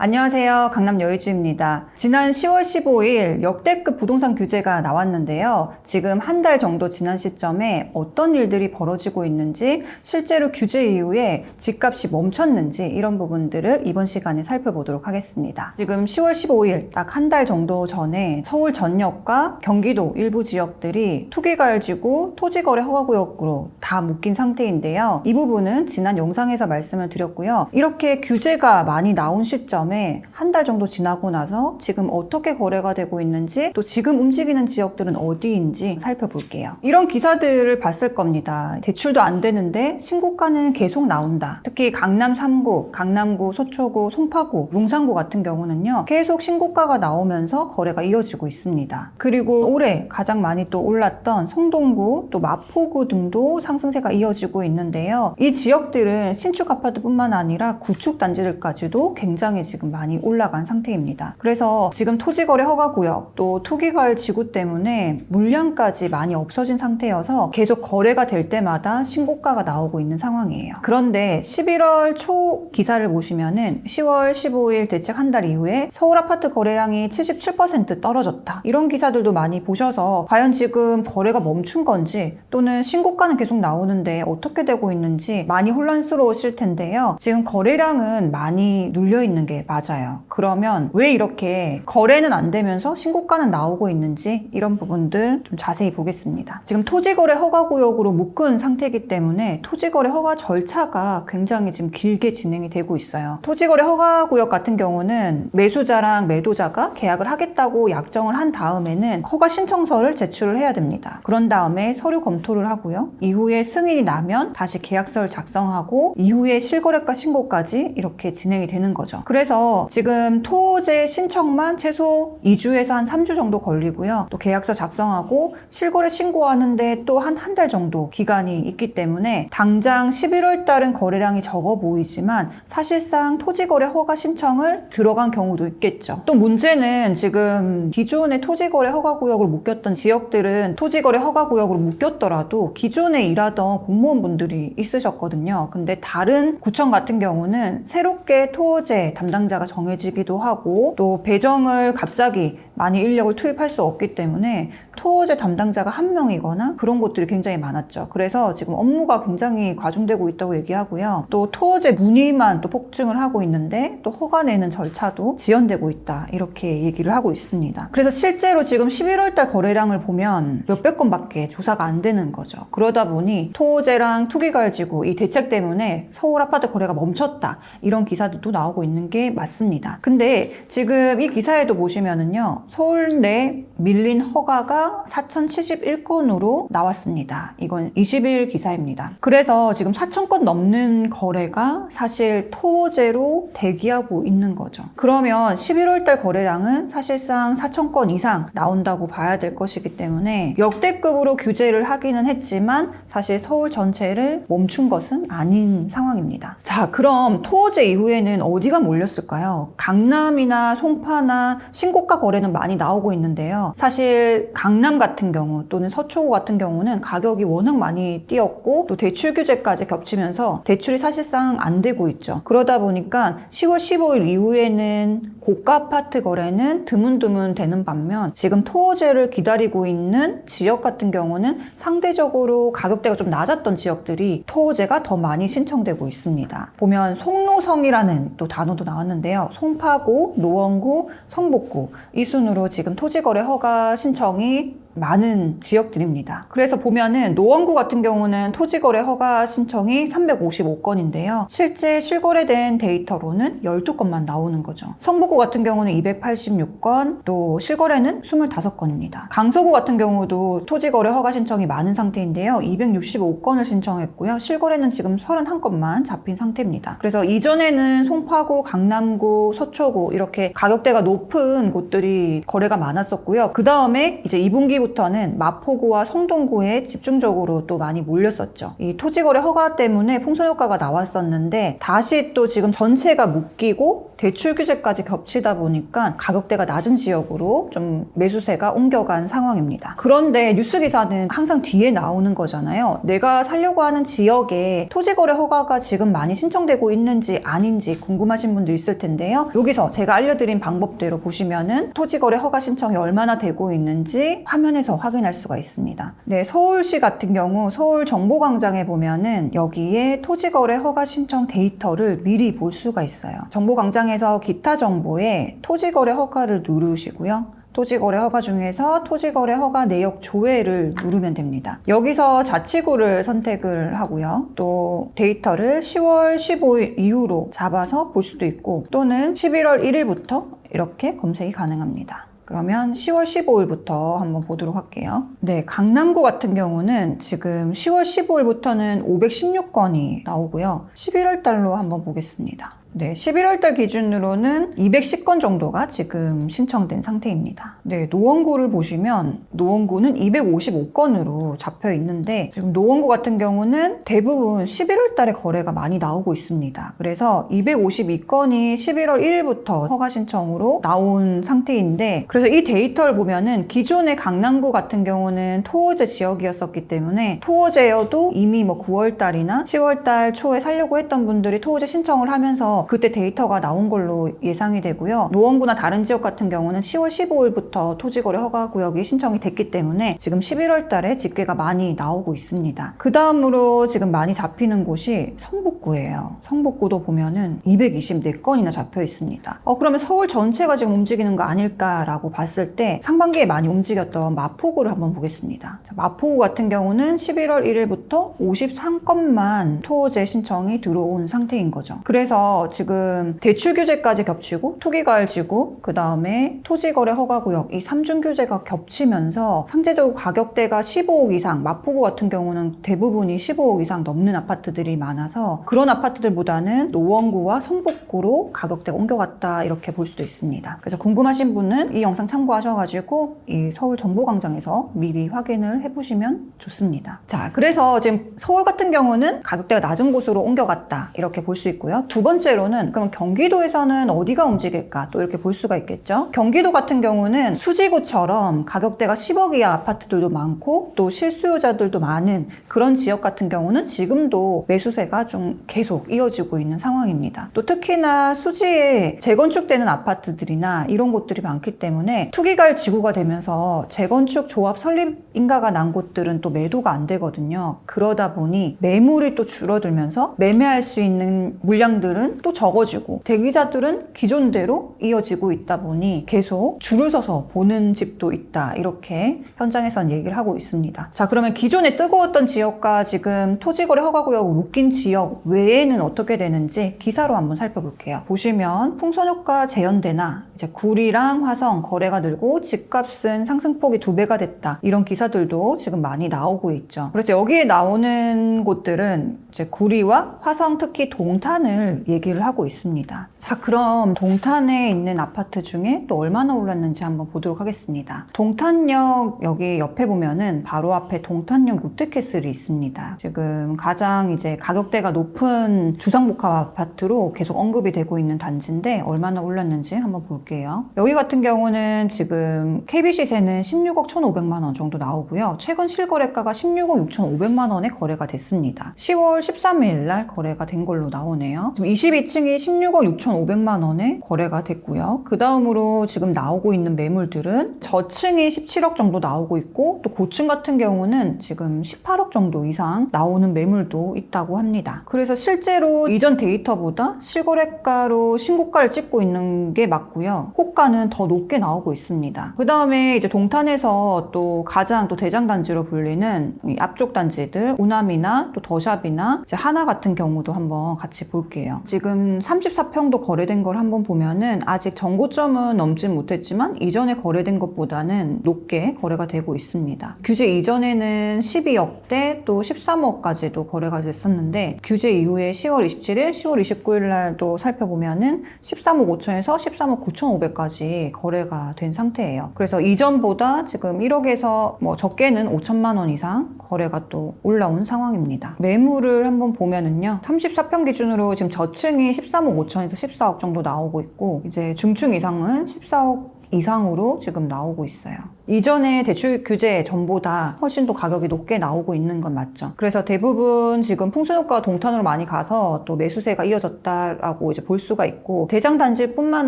안녕하세요. 강남 여의주입니다. 지난 10월 15일 역대급 부동산 규제가 나왔는데요. 지금 한 달 정도 지난 시점에 어떤 일들이 벌어지고 있는지, 실제로 규제 이후에 집값이 멈췄는지 이런 부분들을 이번 시간에 살펴보도록 하겠습니다. 지금 10월 15일 딱 한 달 정도 전에 서울 전역과 경기도 일부 지역들이 투기과열지구 토지거래 허가구역으로 다 묶인 상태인데요. 이 부분은 지난 영상에서 말씀을 드렸고요. 이렇게 규제가 많이 나온 시점에 한 달 정도 지나고 나서 지금 어떻게 거래가 되고 있는지, 또 지금 움직이는 지역들은 어디인지 살펴볼게요. 이런 기사들을 봤을 겁니다. 대출도 안 되는데 신고가는 계속 나온다. 특히 강남 3구, 강남구, 서초구, 송파구, 용산구 같은 경우는요, 계속 신고가가 나오면서 거래가 이어지고 있습니다. 그리고 올해 가장 많이 또 올랐던 성동구, 또 마포구 등도 상승세가 이어지고 있는데요. 이 지역들은 신축 아파트뿐만 아니라 구축 단지들까지도 굉장히 지금 많이 올라간 상태입니다. 그래서 지금 토지거래 허가구역, 또 투기과열 지구 때문에 물량까지 많이 없어진 상태여서 계속 거래가 될 때마다 신고가가 나오고 있는 상황이에요. 그런데 11월 초 기사를 보시면은 10월 15일 대책 한 달 이후에 서울 아파트 거래량이 77% 떨어졌다. 이런 기사들도 많이 보셔서 과연 지금 거래가 멈춘 건지, 또는 신고가는 계속 나오는데 어떻게 되고 있는지 많이 혼란스러우실 텐데요. 지금 거래량은 많이 눌려 있는 게 맞아요. 그러면 왜 이렇게 거래는 안 되면서 신고가는 나오고 있는지, 이런 부분들 좀 자세히 보겠습니다. 지금 토지거래 허가구역으로 묶은 상태이기 때문에 토지거래 허가 절차가 굉장히 지금 길게 진행이 되고 있어요. 토지거래 허가구역 같은 경우는 매수자랑 매도자가 계약을 하겠다고 약정을 한 다음에는 허가 신청서를 제출을 해야 됩니다. 그런 다음에 서류 검토를 하고요. 이후에 승인이 나면 다시 계약서를 작성하고 이후에 실거래가 신고까지 이렇게 진행이 되는 거죠. 그래서 지금 토지 신청만 최소 2주에서 한 3주 정도 걸리고요. 또 계약서 작성하고 실거래 신고하는데 또 한 달 정도 기간이 있기 때문에 당장 11월 달은 거래량이 적어 보이지만 사실상 토지거래 허가 신청을 들어간 경우도 있겠죠. 또 문제는 지금 기존의 토지거래 허가구역으로 묶였던 지역들은 토지거래 허가구역으로 묶였더라도 기존에 일하던 공무원분들이 있으셨거든요. 근데 다른 구청 같은 경우는 새롭게 토제 담당자가 정해지기도 하고, 또 배정을 갑자기 많이 인력을 투입할 수 없기 때문에 토제 담당자가 한 명이거나 그런 곳들이 굉장히 많았죠. 그래서 지금 업무가 굉장히 과중되고 있다고 얘기하고요. 또 토제 문의만 또 폭증을 하고 있는데 또 허가 내는 절차도 지연되고 있다, 이렇게 얘기를 하고 있습니다. 그래서 실제로 지금 11월 달 거래량을 보면 몇백 건밖에 조사가 안 되는 거죠. 그러다 보니 토제랑 투기과열지구 이 대책 때문에 서울 아파트 거래가 멈췄다, 이런 기사들도 나오고 있는 게 맞습니다. 근데 지금 이 기사에도 보시면은요, 서울 내 밀린 허가가 4,071건으로 나왔습니다. 이건 20일 기사입니다. 그래서 지금 4,000건 넘는 거래가 사실 토제로 대기하고 있는 거죠. 그러면 11월 달 거래량은 사실상 4,000건 이상 나온다고 봐야 될 것이기 때문에 역대급으로 규제를 하기는 했지만 사실 서울 전체를 멈춘 것은 아닌 상황입니다. 자, 그럼 토제 이후에는 어디가 몰렸을까요? 강남이나 송파나 신고가 거래는 많이 나오고 있는데요. 사실 강남 같은 경우 또는 서초구 같은 경우는 가격이 워낙 많이 뛰었고, 또 대출 규제까지 겹치면서 대출이 사실상 안 되고 있죠. 그러다 보니까 10월 15일 이후에는 고가 아파트 거래는 드문드문 되는 반면, 지금 토제를 기다리고 있는 지역 같은 경우는 상대적으로 가격대가 좀 낮았던 지역들이 토제가 더 많이 신청되고 있습니다. 보면 송노성이라는 또 단어도 나왔는데요. 송파구, 노원구, 성북구 이 순으로 지금 토지거래 허가 신청이 많은 지역들입니다. 그래서 보면은 노원구 같은 경우는 토지거래 허가 신청이 355건인데요. 실제 실거래된 데이터로는 12건만 나오는 거죠. 성북구 같은 경우는 286건, 또 실거래는 25건입니다. 강서구 같은 경우도 토지거래 허가 신청이 많은 상태인데요. 265건을 신청했고요. 실거래는 지금 31건만 잡힌 상태입니다. 그래서 이전에는 송파구, 강남구, 서초구 이렇게 가격대가 높은 곳들이 거래가 많았었고요. 그 다음에 이제 2분기 여기부터는 마포구와 성동구에 집중적으로 또 많이 몰렸었죠. 이 토지거래 허가 때문에 풍선효과가 나왔었는데 다시 또 지금 전체가 묶이고 대출 규제까지 겹치다 보니까 가격대가 낮은 지역으로 좀 매수세가 옮겨간 상황입니다. 그런데 뉴스 기사는 항상 뒤에 나오는 거잖아요. 내가 살려고 하는 지역에 토지거래 허가가 지금 많이 신청되고 있는지 아닌지 궁금하신 분들 있을 텐데요. 여기서 제가 알려드린 방법대로 보시면은 토지거래 허가 신청이 얼마나 되고 있는지 화면에서 확인할 수가 있습니다. 네, 서울시 같은 경우 서울정보광장에 보면은 여기에 토지거래 허가 신청 데이터를 미리 볼 수가 있어요. 정보광장에서 기타 정보에 토지거래 허가를 누르시고요. 토지거래 허가 중에서 토지거래 허가 내역 조회를 누르면 됩니다. 여기서 자치구를 선택을 하고요. 또 데이터를 10월 15일 이후로 잡아서 볼 수도 있고 또는 11월 1일부터 이렇게 검색이 가능합니다. 그러면 10월 15일부터 한번 보도록 할게요. 네, 강남구 같은 경우는 지금 10월 15일부터는 516건이 나오고요. 11월 달로 한번 보겠습니다. 네, 11월 달 기준으로는 210건 정도가 지금 신청된 상태입니다. 네, 노원구를 보시면 노원구는 255건으로 잡혀 있는데 지금 노원구 같은 경우는 대부분 11월 달에 거래가 많이 나오고 있습니다. 그래서 252건이 11월 1일부터 허가 신청으로 나온 상태인데 그래서 이 데이터를 보면은 기존의 강남구 같은 경우는 토호제 지역이었었기 때문에 토호제여도 이미 9월 달이나 10월 달 초에 살려고 했던 분들이 토호제 신청을 하면서 그때 데이터가 나온 걸로 예상이 되고요. 노원구나 다른 지역 같은 경우는 10월 15일부터 토지거래 허가구역이 신청이 됐기 때문에 지금 11월 달에 집계가 많이 나오고 있습니다. 그 다음으로 지금 많이 잡히는 곳이 성북구예요. 성북구도 보면은 224건이나 잡혀 있습니다. 그러면 서울 전체가 지금 움직이는 거 아닐까라고 봤을 때 상반기에 많이 움직였던 마포구를 한번 보겠습니다. 자, 마포구 같은 경우는 11월 1일부터 53건만 토호제 신청이 들어온 상태인 거죠. 그래서 지금 대출 규제까지 겹치고 투기과열지구 그 다음에 토지거래 허가구역 이 3중 규제가 겹치면서 상대적으로 가격대가 15억 이상 마포구 같은 경우는 대부분이 15억 이상 넘는 아파트들이 많아서 그런 아파트들보다는 노원구와 성북구로 가격대가 옮겨갔다 이렇게 볼 수도 있습니다. 그래서 궁금하신 분은 이 영상 참고하셔가지고 이 서울 정보광장에서 미리 확인을 해보시면 좋습니다. 자, 그래서 지금 서울 같은 경우는 가격대가 낮은 곳으로 옮겨갔다 이렇게 볼 수 있고요. 두 번째로는 그럼 경기도에서는 어디가 움직일까 또 이렇게 볼 수가 있겠죠. 경기도 같은 경우는 수지구처럼 가격대가 10억 이하 아파트들도 많고 또 실수요자들도 많은 그런 지역 같은 경우는 지금도 매수세가 좀 계속 이어지고 있는 상황입니다. 또 특히나 수지에 재건축되는 아파트들이나 이런 곳들이 많기 때문에 투기갈 지구가 되면서 재건축 조합 설립 인가가 난 곳들은 또 매도가 안 되거든요. 그러다 보니 매물이 또 줄어들면서 매매할 수 있는 물량들은 또 적어지고 대기자들은 기존대로 이어지고 있다 보니 계속 줄을 서서 보는 집도 있다 이렇게 현장에선 얘기를 하고 있습니다. 자, 그러면 기존에 뜨거웠던 지역과 지금 토지거래 허가구역 묶인 지역 외에는 어떻게 되는지 기사로 한번 살펴볼게요. 보시면 풍선효과 재현대나 이제 구리랑 화성 거래가 늘고 집값은 상승폭이 2배가 됐다 이런 기사들도 지금 많이 나오고 있죠. 그래서 여기에 나오는 곳들은 이제 구리와 화성 특히 동탄을 얘기를 하고 있습니다. 자, 그럼 동탄에 있는 아파트 중에 또 얼마나 올랐는지 한번 보도록 하겠습니다. 동탄역 여기 옆에 보면은 바로 앞에 동탄역 롯데캐슬이 있습니다. 지금 가장 이제 가격대가 높은 주상복합 아파트로 계속 언급이 되고 있는 단지인데 얼마나 올랐는지 한번 볼게요. 여기 같은 경우는 지금 KB시세는 16억 1,500만 원 정도 나오고요. 최근 실거래가가 16억 6,500만 원에 거래가 됐습니다. 10월 13일 날 거래가 된 걸로 나오네요. 지금 22층이 16억 6,500만 원에 거래가 됐고요. 그 다음으로 지금 나오고 있는 매물들은 저층이 17억 정도 나오고 있고 또 고층 같은 경우는 지금 18억 정도 이상 나오는 매물도 있다고 합니다. 그래서 실제로 이전 데이터보다 실거래가로 신고가를 찍고 있는 게 맞고요. 호가는 더 높게 나오고 있습니다. 그 다음에 이제 동탄에서 또 가장 또 대장단지로 불리는 이 앞쪽 단지들 우남이나 또 더샵이나 이제 하나 같은 경우도 한번 같이 볼게요. 지금 34평도 거래된 걸 한번 보면은 아직 정고점은 넘진 못했지만 이전에 거래된 것보다는 높게 거래가 되고 있습니다. 규제 이전에는 12억대 또 13억까지도 거래가 됐었는데 규제 이후에 10월 27일, 10월 29일 날도 살펴보면은 13억 5천에서 13억 5,500까지 거래가 된 상태예요. 그래서 이전보다 지금 1억에서 뭐 적게는 5천만 원 이상 거래가 또 올라온 상황입니다. 매물을 한번 보면은요. 34평 기준으로 지금 저층이 13억 5천에서 14억 정도 나오고 있고 이제 중층 이상은 14억 이상으로 지금 나오고 있어요. 이전에 대출 규제 전보다 훨씬 더 가격이 높게 나오고 있는 건 맞죠. 그래서 대부분 지금 풍수효과가 동탄으로 많이 가서 또 매수세가 이어졌다라고 이제 볼 수가 있고 대장단지뿐만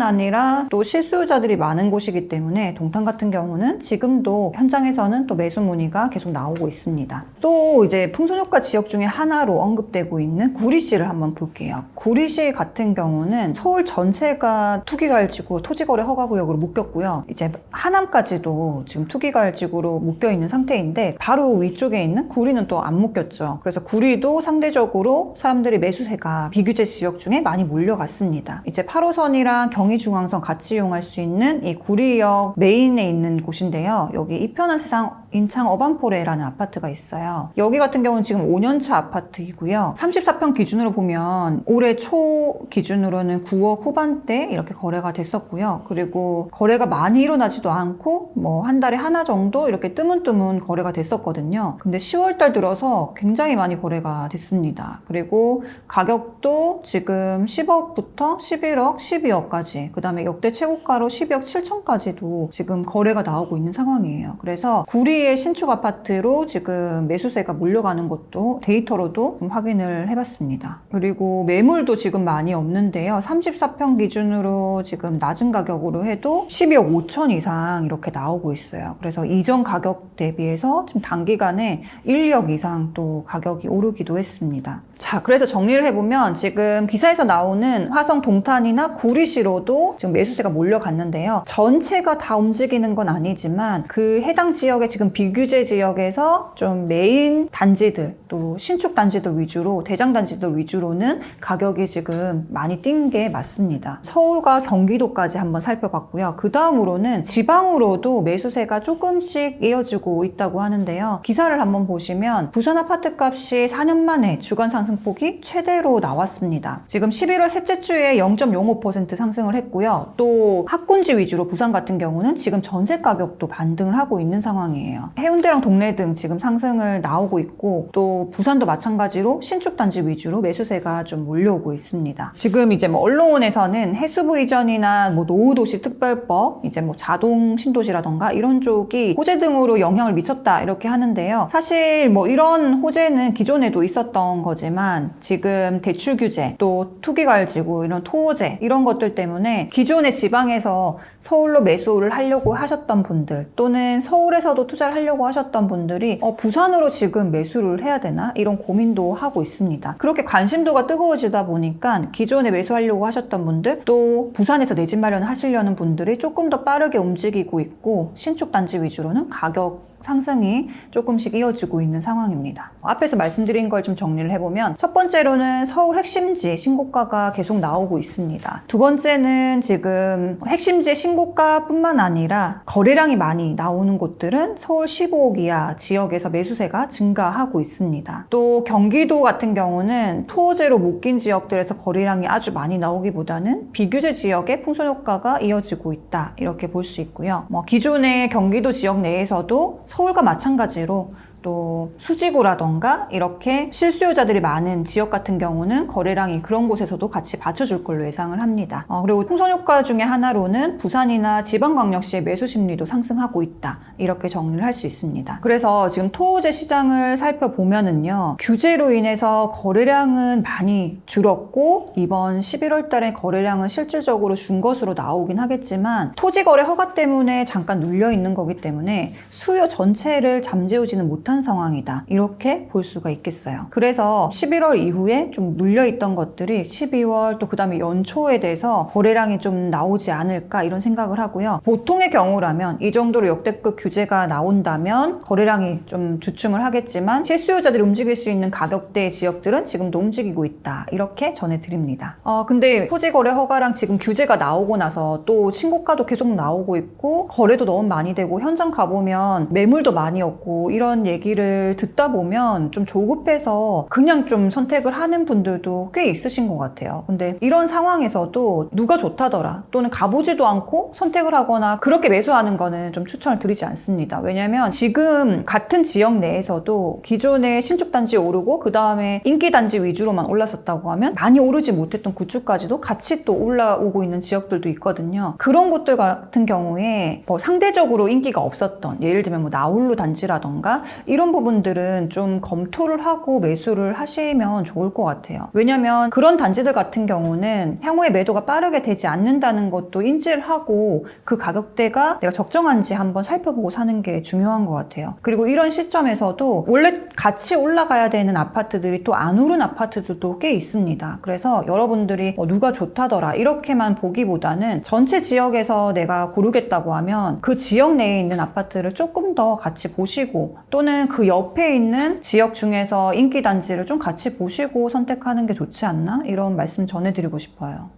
아니라 또 실수요자들이 많은 곳이기 때문에 동탄 같은 경우는 지금도 현장에서는 또 매수 문의가 계속 나오고 있습니다. 또 이제 풍수효과 지역 중에 하나로 언급되고 있는 구리시를 한번 볼게요. 구리시 같은 경우는 서울 전체가 투기가을지구 토지거래 허가구역으로 묶였고요. 이제 하남까지도 지금 투기가을지구로 묶여있는 상태인데 바로 위쪽에 있는 구리는 또 안 묶였죠. 그래서 구리도 상대적으로 사람들이 매수세가 비규제 지역 중에 많이 몰려갔습니다. 이제 8호선이랑 경의중앙선 같이 이용할 수 있는 이 구리역 메인에 있는 곳인데요. 여기 이편한 세상 인창 어반포레라는 아파트가 있어요. 여기 같은 경우는 지금 5년차 아파트이고요. 34평 기준으로 보면 올해 초 기준으로는 9억 후반대 이렇게 거래가 됐었고요. 그리고 거래가 많이 일어나지도 않고 뭐 한 달에 하나 정도 이렇게 뜨문뜨문 거래가 됐었거든요. 근데 10월달 들어서 굉장히 많이 거래가 됐습니다. 그리고 가격도 지금 10억부터 11억, 12억까지 그 다음에 역대 최고가로 12억 7천까지도 지금 거래가 나오고 있는 상황이에요. 그래서 구리의 신축 아파트로 지금 매수세가 몰려가는 것도 데이터로도 좀 확인을 해봤습니다. 그리고 매물도 지금 많이 없는데요. 34평 기준으로 지금 낮은 가격으로 해도 12억 5천 이상 이렇게 나오고 있어요. 그래서 이전 가격 대비해서 지금 단기간에 1억 이상 또 가격이 오르기도 했습니다. 자, 그래서 정리를 해보면 지금 기사에서 나오는 화성 동탄이나 구리시로도 지금 매수세가 몰려갔는데요. 전체가 다 움직이는 건 아니지만 그 해당 지역의 지금 비규제 지역에서 좀 메인 단지들 또 신축 단지들 위주로 대장 단지들 위주로는 가격이 지금 많이 뛴 게 맞습니다. 서울과 경기도까지 한번 살펴봤고요. 그 다음으로는 지방으로도 매수세가 조금씩 이어지고 있다고 하는데요. 기사를 한번 보시면 부산 아파트 값이 4년 만에 주간 상승폭이 최대로 나왔습니다. 지금 11월 셋째 주에 0.05% 상승을 했고요. 또 학군지 위주로 부산 같은 경우는 지금 전세 가격도 반등을 하고 있는 상황이에요. 해운대랑 동래 등 지금 상승을 나오고 있고 또 부산도 마찬가지로 신축 단지 위주로 매수세가 좀 몰려오고 있습니다. 지금 이제 뭐 언론에서는 해수부 이전이나 뭐 노후도시 특별법, 이제 뭐 자동 신도시라던가 이런 쪽이 호재 등으로 영향을 미쳤다 이렇게 하는데요. 사실 뭐 이런 호재는 기존에도 있었던 거지만 지금 대출 규제, 또 투기가을지구 이런 토호재 이런 것들 때문에 기존의 지방에서 서울로 매수를 하려고 하셨던 분들 또는 서울에서도 투자를 하려고 하셨던 분들이 부산으로 지금 매수를 해야 되나 이런 고민도 하고 있습니다. 그렇게 관심도가 뜨거워지다 보니까 기존에 매수하려고 하셨던 분들 또 부산에서 내 집 마련을 하시려는 분들이 조금 더 빠르게 움직이고 있고 신축 단지 위주로는 가격 상승이 조금씩 이어지고 있는 상황입니다. 앞에서 말씀드린 걸 좀 정리를 해보면 첫 번째로는 서울 핵심지 신고가가 계속 나오고 있습니다. 두 번째는 지금 핵심지 신고가뿐만 아니라 거래량이 많이 나오는 곳들은 서울 15억 이하 지역에서 매수세가 증가하고 있습니다. 또 경기도 같은 경우는 토호재로 묶인 지역들에서 거래량이 아주 많이 나오기보다는 비규제 지역의 풍선효과가 이어지고 있다 이렇게 볼 수 있고요. 기존의 경기도 지역 내에서도 서울과 마찬가지로 또 수지구라던가 이렇게 실수요자들이 많은 지역 같은 경우는 거래량이 그런 곳에서도 같이 받쳐줄 걸로 예상을 합니다. 그리고 풍선효과 중에 하나로는 부산이나 지방광역시의 매수 심리도 상승하고 있다 이렇게 정리를 할 수 있습니다. 그래서 지금 토호재 시장을 살펴보면은요 규제로 인해서 거래량은 많이 줄었고 이번 11월 달에 거래량은 실질적으로 준 것으로 나오긴 하겠지만 토지거래 허가 때문에 잠깐 눌려 있는 거기 때문에 수요 전체를 잠재우지는 못한 상황이다 이렇게 볼 수가 있겠어요. 그래서 11월 이후에 좀 눌려있던 것들이 12월 또 그 다음에 연초에 대해서 거래량이 좀 나오지 않을까 이런 생각을 하고요. 보통의 경우라면 이 정도로 역대급 규제가 나온다면 거래량이 좀 주춤을 하겠지만 실수요자들이 움직일 수 있는 가격대 지역들은 지금도 움직이고 있다. 이렇게 전해드립니다. 근데 토지거래 허가랑 지금 규제가 나오고 나서 또 신고가도 계속 나오고 있고 거래도 너무 많이 되고 현장 가보면 매물도 많이 없고 이런 얘기를 듣다 보면 좀 조급해서 그냥 좀 선택을 하는 분들도 꽤 있으신 것 같아요. 근데 이런 상황에서도 누가 좋다더라 또는 가보지도 않고 선택을 하거나 그렇게 매수하는 거는 좀 추천을 드리지 않습니다. 왜냐면 지금 같은 지역 내에서도 기존에 신축단지 오르고 그 다음에 인기단지 위주로만 올랐었다고 하면 많이 오르지 못했던 구축까지도 같이 또 올라오고 있는 지역들도 있거든요. 그런 곳들 같은 경우에 뭐 상대적으로 인기가 없었던 예를 들면 뭐 나홀로 단지라던가 이런 부분들은 좀 검토를 하고 매수를 하시면 좋을 것 같아요. 왜냐면 그런 단지들 같은 경우는 향후에 매도가 빠르게 되지 않는다는 것도 인지를 하고 그 가격대가 내가 적정한지 한번 살펴보고 사는 게 중요한 것 같아요. 그리고 이런 시점에서도 원래 같이 올라가야 되는 아파트들이 또 안 오른 아파트들도 꽤 있습니다. 그래서 여러분들이 누가 좋다더라 이렇게만 보기보다는 전체 지역에서 내가 고르겠다고 하면 그 지역 내에 있는 아파트를 조금 더 같이 보시고 또는 그 옆에 있는 지역 중에서 인기 단지를 좀 같이 보시고 선택하는 게 좋지 않나? 이런 말씀 전해드리고 싶어요.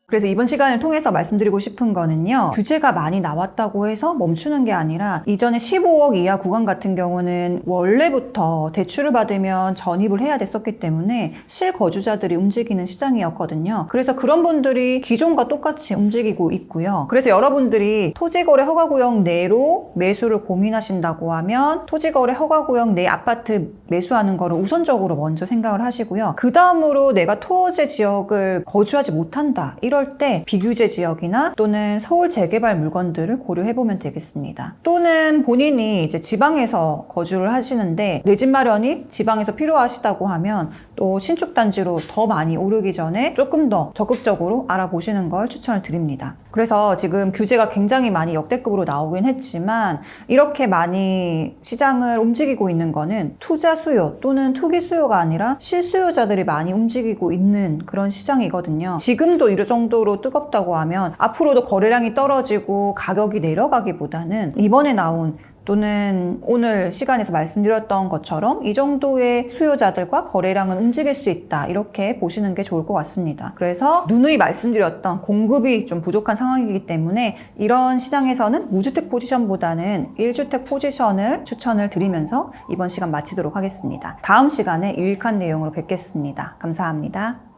그래서 이번 시간을 통해서 말씀드리고 싶은 거는요. 규제가 많이 나왔다고 해서 멈추는 게 아니라 이전에 15억 이하 구간 같은 경우는 원래부터 대출을 받으면 전입을 해야 됐었기 때문에 실거주자들이 움직이는 시장이었거든요. 그래서 그런 분들이 기존과 똑같이 움직이고 있고요. 그래서 여러분들이 토지거래 허가구역 내로 매수를 고민하신다고 하면 토지거래 허가구역 내 아파트 매수하는 거를 우선적으로 먼저 생각을 하시고요. 그 다음으로 내가 토지 지역을 거주하지 못한다. 이럴 때 비규제 지역이나 또는 서울 재개발 물건들을 고려해보면 되겠습니다. 또는 본인이 이제 지방에서 거주를 하시는데 내 집 마련이 지방에서 필요하시다고 하면 또 신축단지로 더 많이 오르기 전에 조금 더 적극적으로 알아보시는 걸 추천을 드립니다. 그래서 지금 규제가 굉장히 많이 역대급으로 나오긴 했지만 이렇게 많이 시장을 움직이고 있는 거는 투자 수요 또는 투기 수요가 아니라 실수요자들이 많이 움직이고 있는 그런 시장이거든요. 지금도 이 정도로 뜨겁다고 하면 앞으로도 거래량이 떨어지고 가격이 내려가기보다는 이번에 나온 또는 오늘 시간에서 말씀드렸던 것처럼 이 정도의 수요자들과 거래량은 움직일 수 있다 이렇게 보시는 게 좋을 것 같습니다. 그래서 누누이 말씀드렸던 공급이 좀 부족한 상황이기 때문에 이런 시장에서는 무주택 포지션보다는 1주택 포지션을 추천을 드리면서 이번 시간 마치도록 하겠습니다. 다음 시간에 유익한 내용으로 뵙겠습니다. 감사합니다.